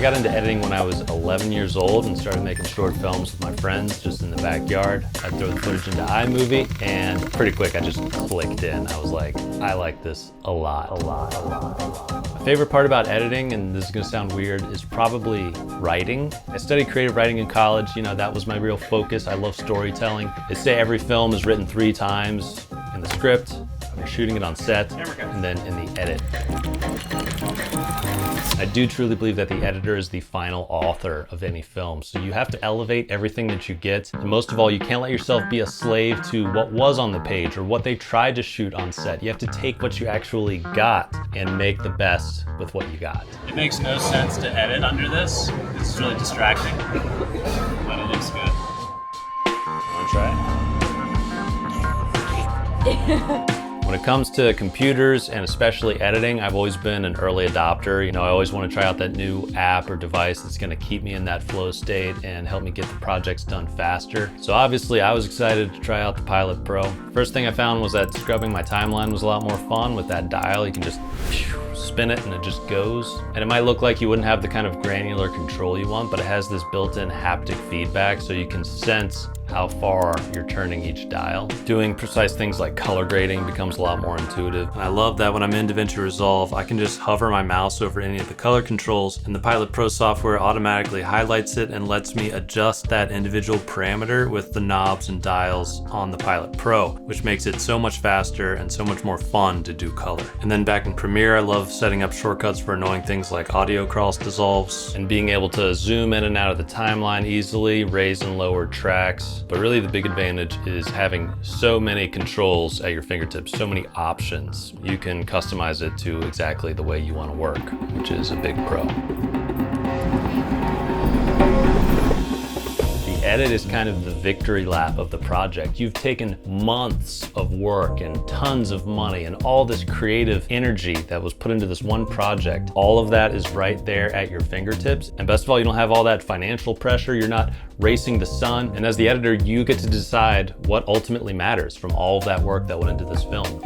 got into editing when I was 11 years old and started making short films with my friends just in the backyard. I'd throw the footage into iMovie, and pretty quick I just clicked in. I was like, I like this a lot. My favorite part about editing, and this is gonna sound weird, is probably writing. I studied creative writing in college. You know, that was my real focus. I love storytelling. They say every film is written 3 times: in the script, when you're shooting it on set, and then in the edit. I do truly believe that the editor is the final author of any film. So you have to elevate everything that you get. And most of all, you can't let yourself be a slave to what was on the page or what they tried to shoot on set. You have to take what you actually got and make the best with what you got. It makes no sense to edit under this. It's really distracting, but it looks good. Wanna try? When it comes to computers and especially editing, I've always been an early adopter. You know, I always want to try out that new app or device that's going to keep me in that flow state and help me get the projects done faster. So obviously I was excited to try out the Pilot Pro. First thing I found was that scrubbing my timeline was a lot more fun. With that dial, you can just spin it and it just goes. And it might look like you wouldn't have the kind of granular control you want, but it has this built-in haptic feedback so you can sense how far you're turning each dial. Doing precise things like color grading becomes a lot more intuitive. And I love that when I'm in DaVinci Resolve, I can just hover my mouse over any of the color controls, and the Pilot Pro software automatically highlights it and lets me adjust that individual parameter with the knobs and dials on the Pilot Pro, which makes it so much faster and so much more fun to do color. And then back in Premiere, I love setting up shortcuts for annoying things like audio cross dissolves and being able to zoom in and out of the timeline easily, raise and lower tracks. But really the big advantage is having so many controls at your fingertips, so many options. You can customize it to exactly the way you want to work, which is a big pro. The edit is kind of the victory lap of the project. You've taken months of work and tons of money and all this creative energy that was put into this one project. All of that is right there at your fingertips. And best of all, you don't have all that financial pressure. You're not racing the sun. And as the editor, you get to decide what ultimately matters from all of that work that went into this film.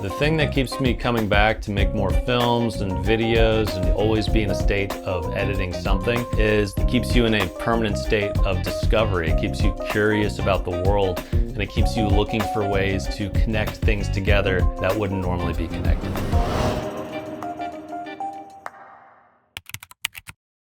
The thing that keeps me coming back to make more films and videos and always be in a state of editing something is it keeps you in a permanent state of discovery. It keeps you curious about the world, and it keeps you looking for ways to connect things together that wouldn't normally be connected.